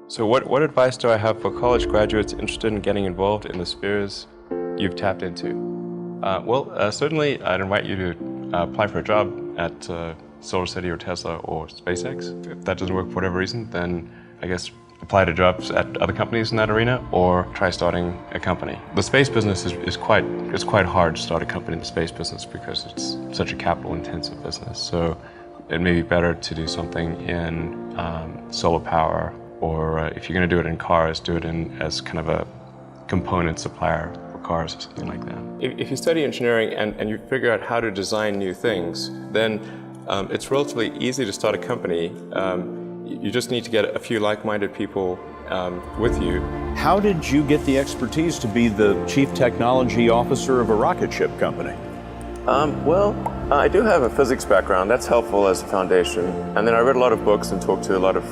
So what advice do I have for college graduates interested in getting involved in the spheres you've tapped into? Certainly I'd invite you to apply for a job at SolarCity or Tesla or SpaceX. If that doesn't work for whatever reason, then I guess apply to jobs at other companies in that arena or try starting a company. The space business is quite hard to start a company in the space business because it's such a capital-intensive business. So it may be better to do something in solar power, or if you're going to do it in cars, do it as kind of a component supplier for cars or something like that. If you study engineering and you figure out how to design new things, then it's relatively easy to start a company. You just need to get a few like-minded people with you. How did you get the expertise to be the chief technology officer of a rocket ship company? I do have a physics background. That's helpful as a foundation. And then I read a lot of books and talked to a lot of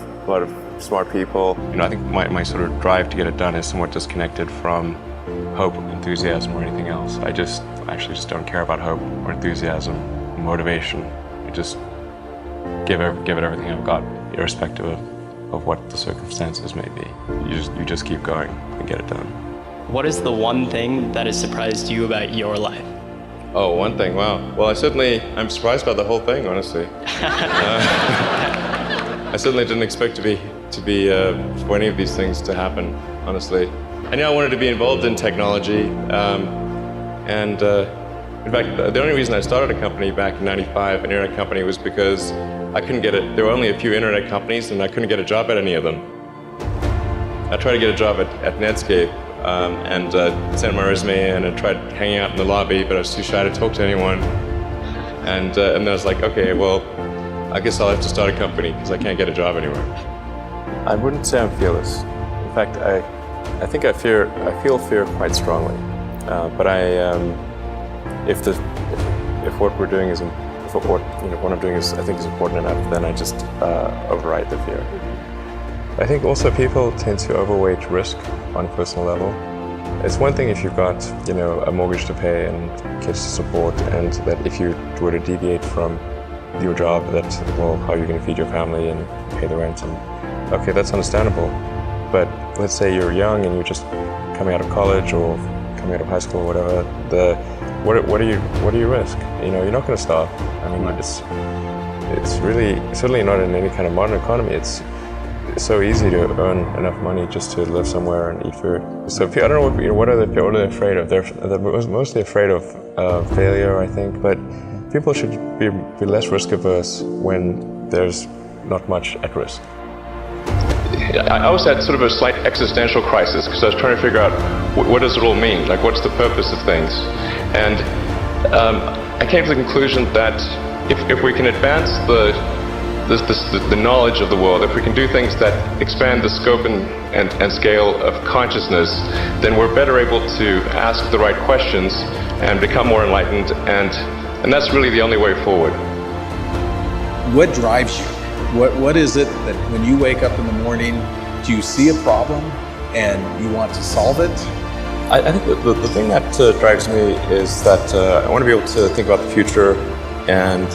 smart people. I think my sort of drive to get it done is somewhat disconnected from hope, enthusiasm, or anything else. I actually just don't care about hope or enthusiasm, or motivation. I just give it everything I've got, irrespective of what the circumstances may be. You just keep going and get it done. What is the one thing that has surprised you about your life? Oh, one thing, wow. Well, I'm surprised by the whole thing, honestly. I certainly didn't expect for any of these things to happen, honestly. I knew I wanted to be involved in technology, in fact, the only reason I started a company back in '95, an internet company, was because I couldn't get it. There were only a few internet companies, and I couldn't get a job at any of them. I tried to get a job at Netscape, and sent my resume in and tried hanging out in the lobby, but I was too shy to talk to anyone. And then I was like, okay, well, I guess I'll have to start a company because I can't get a job anywhere. I wouldn't say I'm fearless. In fact, I think I feel fear quite strongly. But if what we're doing is, what I'm doing is, I think, is important enough, then I just override the fear. I think also people tend to overweight risk on a personal level. It's one thing if you've got, a mortgage to pay and kids to support, and that if you were to deviate from your job, how are you going to feed your family and pay the rent? And okay, that's understandable. But let's say you're young and you're just coming out of college or coming out of high school or whatever. What do you risk? You're not going to starve. I mean, it's really certainly not in any kind of modern economy. It's so easy to earn enough money just to live somewhere and eat food. So I don't know what are they afraid of? They're mostly afraid of failure, I think. But people should be less risk averse when there's not much at risk. I always had sort of a slight existential crisis because I was trying to figure out what does it all mean? Like, what's the purpose of things? And I came to the conclusion that if we can advance the knowledge of the world, if we can do things that expand the scope and scale of consciousness, then we're better able to ask the right questions and become more enlightened, and that's really the only way forward. What drives you? What is it that when you wake up in the morning, do you see a problem and you want to solve it? I think the thing that drives me is that I want to be able to think about the future and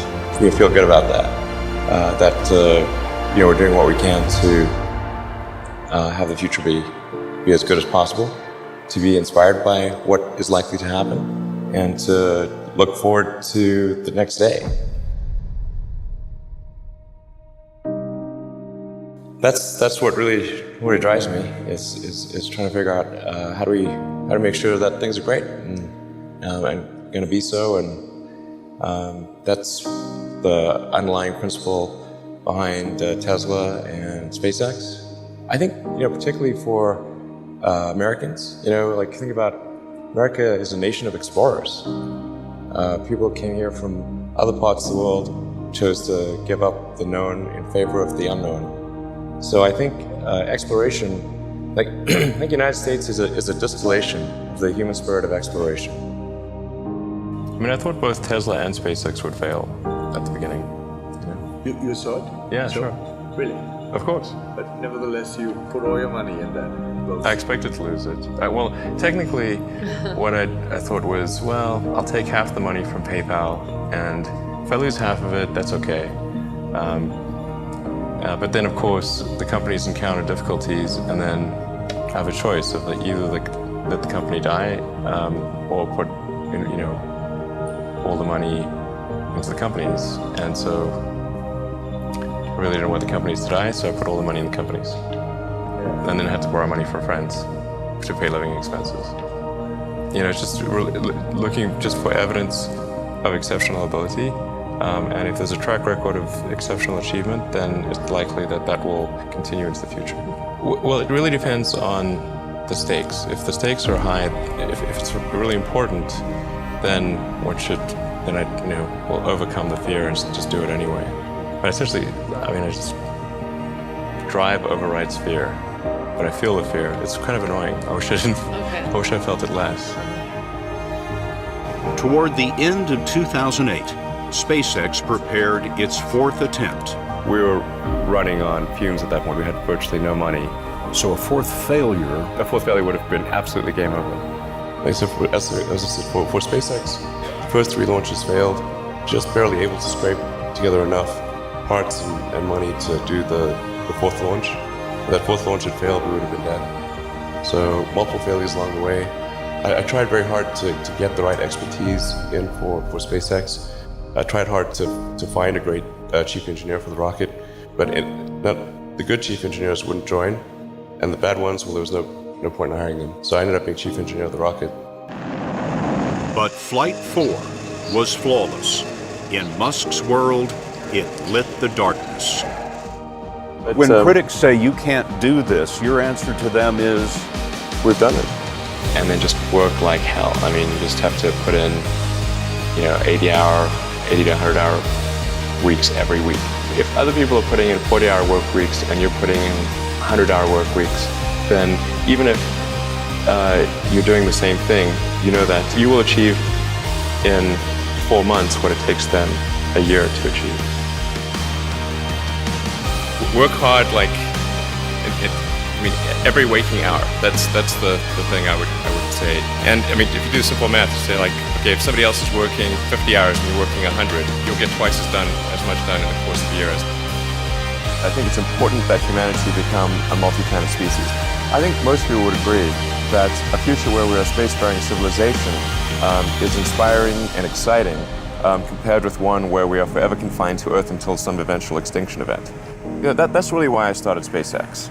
feel good about that. We're doing what we can to have the future be as good as possible, to be inspired by what is likely to happen, and to look forward to the next day. That's what really drives me is trying to figure out how do we make sure that things are great and going to be so, and that's the underlying principle behind Tesla and SpaceX. I think particularly for Americans, think about America is a nation of explorers. People came here from other parts of the world, chose to give up the known in favor of the unknown. So I think exploration, I think the United States is a distillation of the human spirit of exploration. I mean, I thought both Tesla and SpaceX would fail at the beginning. You saw it? Yeah, sure. Really? Of course. But nevertheless, you put all your money in that. I expected to lose it. Well, technically, what I thought was, well, I'll take half the money from PayPal, and if I lose half of it, that's okay. But then, of course, the companies encounter difficulties and then have a choice of either let the company die or put all the money into the companies. And so I really didn't want the companies to die, so I put all the money in the companies. And then I had to borrow money from friends to pay living expenses. It's just really looking just for evidence of exceptional ability. And if there's a track record of exceptional achievement, then it's likely that will continue into the future. Well, it really depends on the stakes. If the stakes are high, if it's really important, then I will overcome the fear and just do it anyway. But essentially, I just drive overrides fear, but I feel the fear. It's kind of annoying. I wish I didn't. Okay. I wish I felt it less. Toward the end of 2008, SpaceX prepared its fourth attempt. We were running on fumes at that point. We had virtually no money. So a fourth failure. A fourth failure would have been absolutely game over. So for SpaceX, the first 3 launches failed, just barely able to scrape together enough parts and money to do the fourth launch. If that fourth launch had failed, we would have been dead. So multiple failures along the way. I tried very hard to get the right expertise in for SpaceX. I tried hard to find a great chief engineer for the rocket, but the good chief engineers wouldn't join, and the bad ones, well, there was no point in hiring them. So I ended up being chief engineer of the rocket. But Flight 4 was flawless. In Musk's world, it lit the darkness. When critics say you can't do this, your answer to them is, we've done it. And then just work like hell. You just have to put in, 80 to 100-hour weeks every week. If other people are putting in 40-hour work weeks and you're putting in 100-hour work weeks, then even if you're doing the same thing, you know that you will achieve in 4 months what it takes them a year to achieve. Work hard, every waking hour. That's the thing I would say. And if you do simple math, you say okay, if somebody else is working 50 hours and you're working 100, you'll get twice as much done in the course of a year. I think it's important that humanity become a multi-planet species. I think most people would agree that a future where we're a spacefaring civilization is inspiring and exciting compared with one where we are forever confined to Earth until some eventual extinction event. That's really why I started SpaceX.